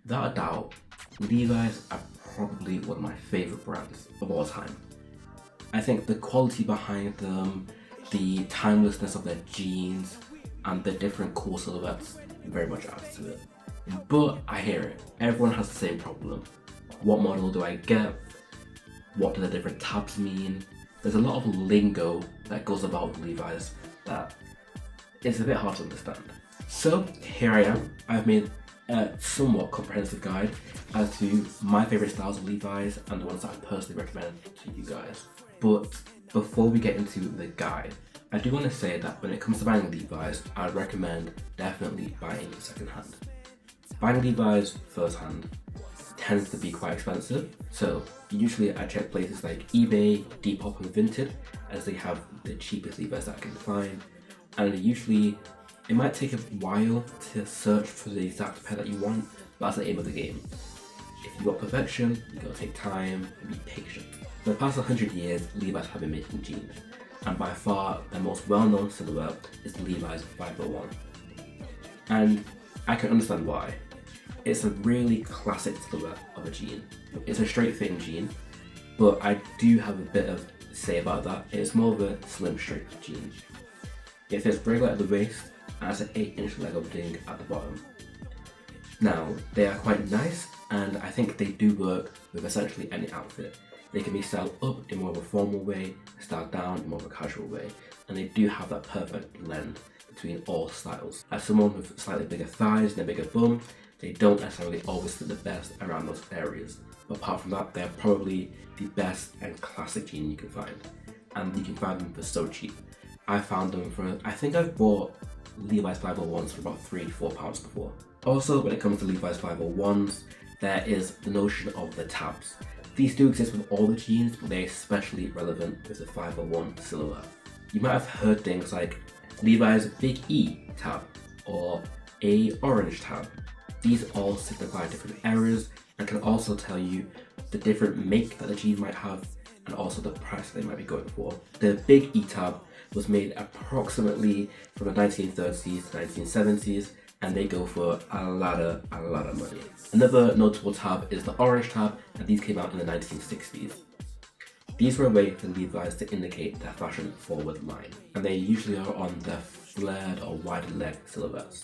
Without a doubt, Levi's are probably one of my favourite brands of all time. I think the quality behind them, the timelessness of their jeans, and the different cool silhouettes very much adds to it. But I hear it, everyone has the same problem. What model do I get? What do the different tabs mean? There's a lot of lingo that goes about with Levi's that is a bit hard to understand. So here I am. I've made a somewhat comprehensive guide as to my favourite styles of Levi's and the ones that I personally recommend to you guys. But before we get into the guide, I do want to say that when it comes to buying Levi's, I recommend definitely buying secondhand. Buying Levi's first hand tends to be quite expensive, so usually I check places like eBay, Depop and Vinted as they have the cheapest Levi's that I can find, and usually it might take a while to search for the exact pair that you want, but that's the aim of the game. If you want perfection, you gotta take time and be patient. For the past 100 years, Levi's have been making jeans, and by far their most well-known silhouette is the Levi's 501. And I can understand why. It's a really classic silhouette of a jean. It's a straight fitting jean, but I do have a bit of say about that. It's more of a slim straight jean. It fits regular at the waist and has an 8-inch leg opening at the bottom. Now, they are quite nice and I think they do work with essentially any outfit. They can be styled up in more of a formal way, styled down in more of a casual way, and they do have that perfect blend between all styles. As someone with slightly bigger thighs and a bigger bum, they don't necessarily always fit the best around those areas. But apart from that, they're probably the best and classic jean you can find. And you can find them for so cheap. I found them for, I think I've bought Levi's 501s for about £3 to £4 before. Also, when it comes to Levi's 501s, there is the notion of the tabs. These do exist with all the jeans, but they're especially relevant with the 501 silhouette. You might have heard things like Levi's Big E tab or a orange tab. These all signify different eras and can also tell you the different make that the jean might have and also the price they might be going for. The Big E tab was made approximately from the 1930s to 1970s and they go for a lot of money. Another notable tab is the orange tab, and these came out in the 1960s. These were a way for Levi's to indicate their fashion forward line, and they usually are on their flared or wide leg silhouettes.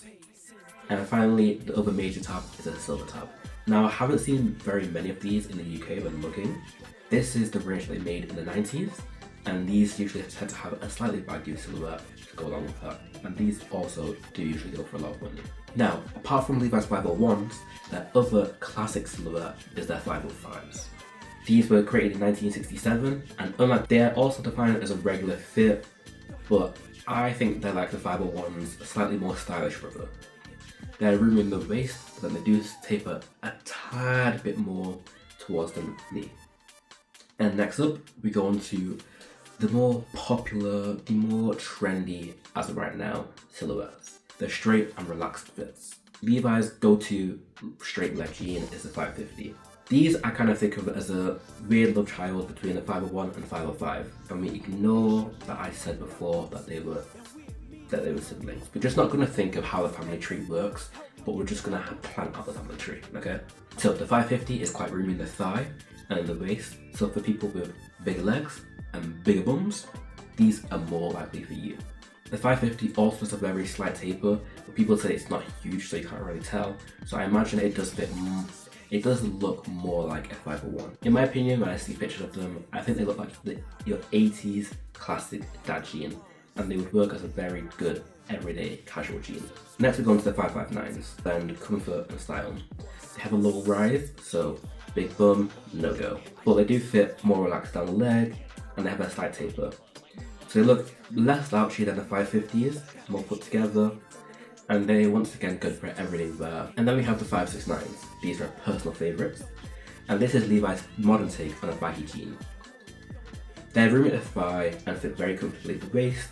And finally, the other major tab is a silver tab. Now, I haven't seen very many of these in the UK when looking. This is the range they made in the 90s, and these usually tend to have a slightly baggy silhouette to go along with that. And these also do usually go for a lot of money. Now, apart from Levi's 501s, their other classic silhouette is their 505s. These were created in 1967, and unlike they are also defined as a regular fit, but I think they're like the 501s, slightly more stylish rather. They're roomy in the waist, but then they do taper a tad bit more towards the knee. And next up, we go on to the more popular, the more trendy, as of right now, silhouettes. The straight and relaxed fits. Levi's go-to straight leg jean is the 550. These I kind of think of as a weird love child between the 501 and 505. And we ignore that I said before that they were siblings. We're just not going to think of how the family tree works, but we're just going to plan out the family tree, okay? So the 550 is quite roomy in the thigh and in the waist, so for people with bigger legs and bigger bums, these are more likely for you. The 550 also has a very slight taper, but people say it's not huge, so you can't really tell. So I imagine it does look more like a 501. In my opinion, when I see pictures of them, I think they look like your 80s classic dad jean, and they would work as a very good everyday casual jean. Next we go into the 559s, and comfort and style. They have a low rise, so big bum, no go. But they do fit more relaxed down the leg, and they have a slight taper. So they look less slouchy than the 550s, more put together, and they once again good for everyday wear. And then we have the 569s. These are personal favourites, and this is Levi's modern take on a baggy jean. They're roomy at the thigh and fit very comfortably at the waist,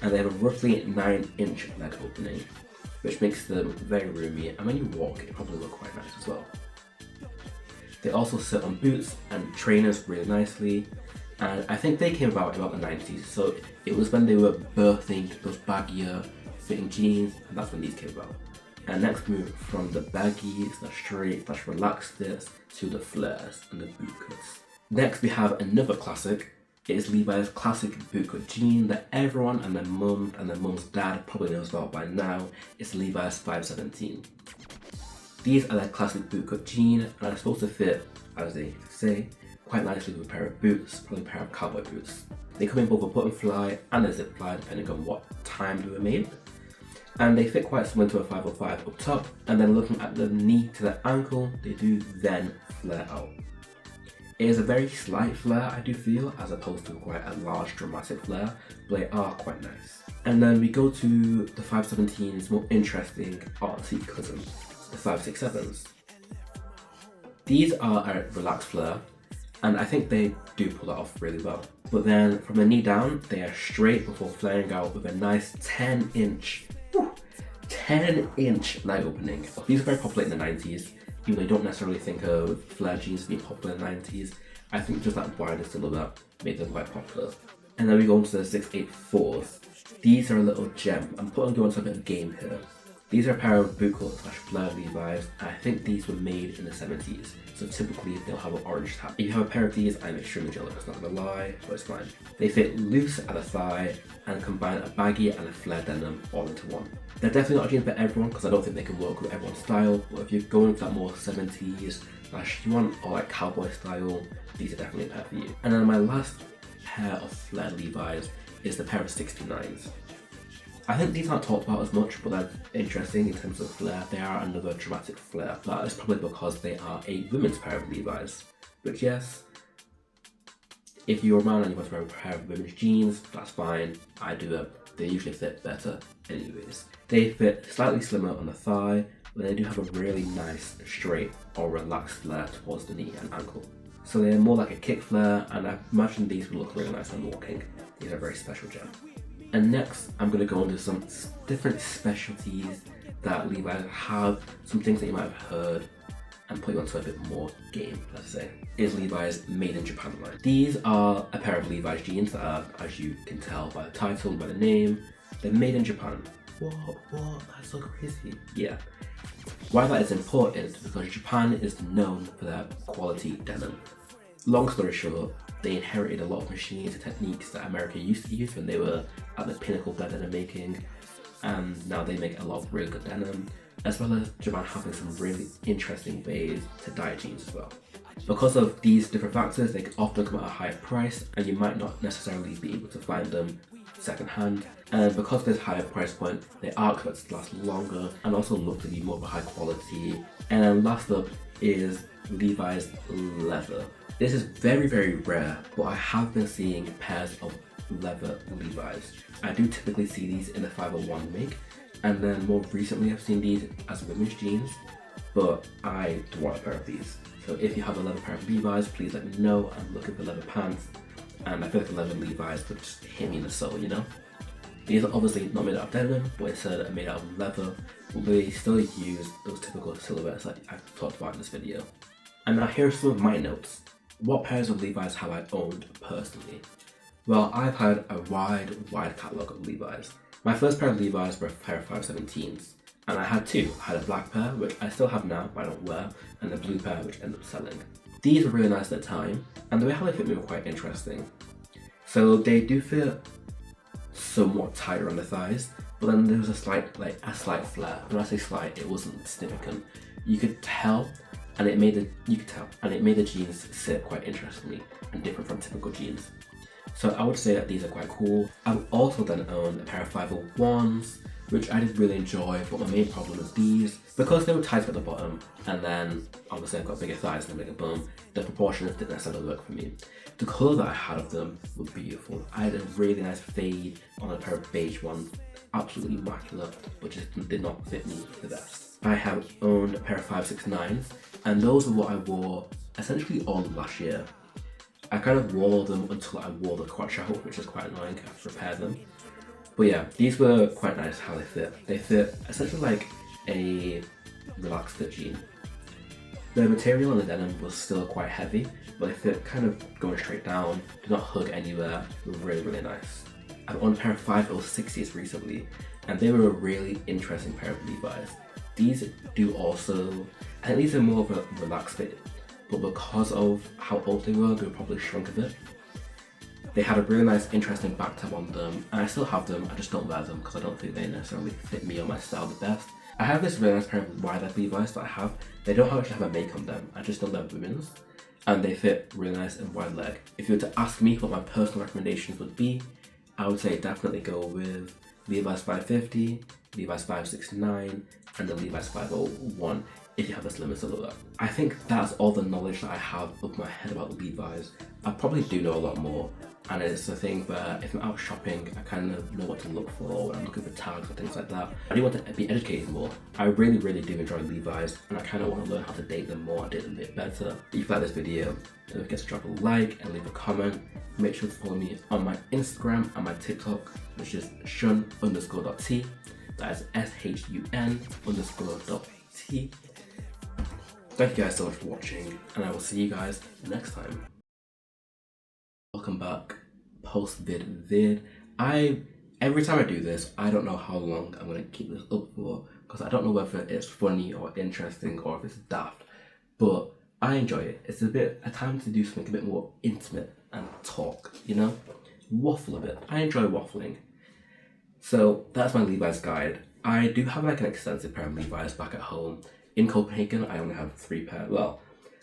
and they have a roughly 9-inch leg opening, which makes them very roomy, and when you walk it probably look quite nice as well. They also sit on boots and trainers really nicely, and I think they came about in about the 90s, so it was when they were birthing those baggier fitting jeans, and that's when these came about. And next move from the baggies, the straight, relaxed fits to the flares and the boot cuts. Next we have another classic. It is Levi's classic bootcut jean that everyone and their mum and their mum's dad probably knows about by now. It's Levi's 517. These are their classic bootcut jean and are supposed to fit, as they say, quite nicely with a pair of boots, probably a pair of cowboy boots. They come in both a button fly and a zip fly depending on what time they were made. And they fit quite similar to a 505 up top, and then looking at the knee to the ankle, they do then flare out. It is a very slight flare, I do feel, as opposed to quite a large dramatic flare, but they are quite nice. And then we go to the 517's more interesting artsy cousin, the 567s. These are a relaxed flare, and I think they do pull it off really well. But then from the knee down, they are straight before flaring out with a nice 10-inch leg opening. These are very popular in the 90s. Even though you don't necessarily think of flare jeans being popular in the 90s, I think just that wider silhouette made them quite popular. And then we go into the 684s. These are a little gem. I'm putting you onto a bit of game here. These are a pair of bootcut / flare Levi's, and I think these were made in the 70s. So typically they'll have an orange tap. If you have a pair of these, I'm extremely jealous, not gonna lie, but it's fine. They fit loose at the thigh and combine a baggy and a flare denim all into one. They're definitely not a jean for everyone because I don't think they can work with everyone's style, but if you're going for that more 70s / you want or like cowboy style, these are definitely a pair for you. And then my last pair of flare Levi's is the pair of 69s. I think these aren't talked about as much, but they're interesting in terms of flare. They are another dramatic flare. That is probably because they are a women's pair of Levi's. But yes, if you're a man and you want to wear a pair of women's jeans, that's fine. I do it. They usually fit better anyways. They fit slightly slimmer on the thigh, but they do have a really nice straight or relaxed flare towards the knee and ankle. So they're more like a kick flare, and I imagine these would look really nice when walking. These are a very special gem. And next, I'm going to go into some different specialties that Levi's have, some things that you might have heard, and put you onto a bit more game, let's say, is Levi's Made in Japan line. These are a pair of Levi's jeans that are, as you can tell by the title, by the name, they're made in Japan. What? That's so crazy. Yeah. Why that is important is because Japan is known for their quality denim. Long story short, they inherited a lot of machines and techniques that America used to use when they were at the pinnacle of their denim making, and now they make a lot of really good denim, as well as Japan having some really interesting ways to dye jeans as well. Because of these different factors, they can often come at a higher price, and you might not necessarily be able to find them secondhand. And because of this higher price point, they are expected to last longer and also look to be more of a high quality. And then last up is Levi's leather. This is very, very rare, but I have been seeing pairs of leather Levi's. I do typically see these in the 501 make, and then more recently I've seen these as women's jeans, but I do want a pair of these. So if you have a leather pair of Levi's, please let me know. I'm looking for leather pants, and I feel like the leather Levi's would just hit me in the soul, you know? These are obviously not made out of denim, but instead are made out of leather, but they still use those typical silhouettes that I've talked about in this video. And now here are some of my notes. What pairs of Levi's have I owned personally? Well, I've had a wide catalogue of Levi's. My first pair of Levi's were a pair of 517s, and I had two. I had a black pair, which I still have now, but I don't wear, and a blue pair, which ended up selling. These were really nice at the time, and the way how they fit me were quite interesting. So they do fit somewhat tighter on the thighs, but then there was a slight flare. When I say slight, it wasn't significant. You could tell, and it made the jeans sit quite interestingly and different from typical jeans. So I would say that these are quite cool. I've also then owned a pair of 501s, which I did really enjoy, but my main problem is these. Because they were tight at the bottom, and then obviously I've got bigger thighs and a bigger bum, the proportions didn't necessarily work for me. The colour that I had of them were beautiful. I had a really nice fade on a pair of beige ones, absolutely immaculate, but just did not fit me the best. I have owned a pair of 569s, and those are what I wore essentially all of last year. I kind of wore them until I wore the crotch out, which is quite annoying. I have to repair them. But yeah, these were quite nice how they fit. They fit essentially like a relaxed fit jean. The material in the denim was still quite heavy, but they fit kind of going straight down, do not hug anywhere. They were really, really nice. I've owned a pair of 506s recently, and they were a really interesting pair of Levi's. These do also, I think these are more of a relaxed fit, but because of how old they were probably shrunk a bit. They had a really nice, interesting back tab on them, and I still have them, I just don't wear them because I don't think they necessarily fit me or my style the best. I have this really nice pair of wide leg Levi's that I have. They don't actually have a make on them, I just know they're women's, and they fit really nice in wide leg. If you were to ask me what my personal recommendations would be, I would say definitely go with Levi's 550, Levi's 569, and the Levi's 501 if you have a slimmer silhouette. I think that's all the knowledge that I have of my head about Levi's. I probably do know a lot more, and it's a thing where if I'm out shopping, I kind of know what to look for when I'm looking for tags and things like that. I do want to be educated more. I really do enjoy Levi's, and I kind of want to learn how to date them more and date them a bit better. If you like this video, don't forget to drop a like and leave a comment. Make sure to follow me on my Instagram and my TikTok, which is shun_.t. That is SHUN_.t. Thank you guys so much for watching, and I will see you guys next time. Welcome back, post-vid. Every time I do this, I don't know how long I'm going to keep this up for, because I don't know whether it's funny or interesting or if it's daft, but I enjoy it. It's a time to do something a bit more intimate and talk, you know? Waffle a bit. I enjoy waffling. So that's my Levi's guide. I do have like an extensive pair of Levi's back at home. In Copenhagen, I only have 3 pairs. Well,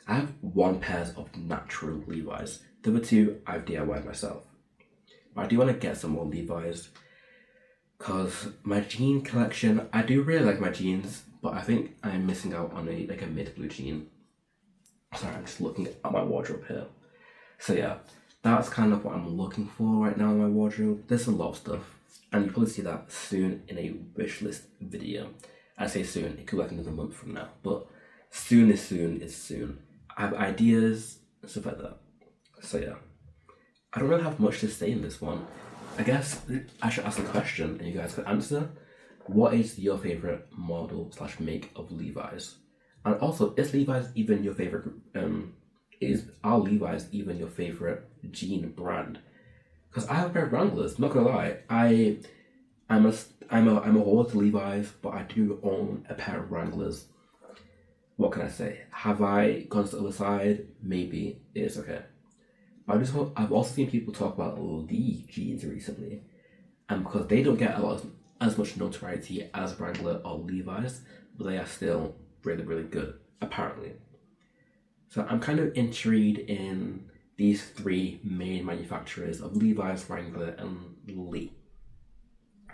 I have 1 pair of natural Levi's. The other 2 I've DIY'd myself. But I do want to get some more Levi's, because my jean collection, I do really like my jeans, but I think I'm missing out on a mid blue jean. Sorry, I'm just looking at my wardrobe here. So yeah, that's kind of what I'm looking for right now in my wardrobe. There's a lot of stuff, and you'll probably see that soon in a wishlist video. I say soon, it could be like another month from now, but soon is soon. I have ideas and stuff like that. So yeah, I don't really have much to say in this one. I guess I should ask a question and you guys could answer. What is your favorite model / make of Levi's? And also, is Levi's even your favorite? Are Levi's even your favorite jean brand? Because I have a pair of Wranglers. Not gonna lie, I'm a holder to Levi's, but I do own a pair of Wranglers. What can I say? Have I gone to the other side? Maybe. It's okay. I've also seen people talk about Lee jeans recently, and because they don't get as much notoriety as Wrangler or Levi's, but they are still really good, apparently. So I'm kind of intrigued in these 3 main manufacturers of Levi's, Wrangler, and Lee.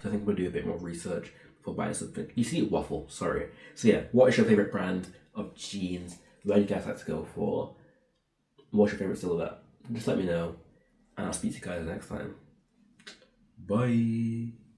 So I think we'll do a bit more research before buying something. You see, waffle, sorry. So yeah, what is your favorite brand of jeans? Where do you guys like to go for? What's your favorite silhouette? Just let me know, and I'll speak to you guys next time. Bye.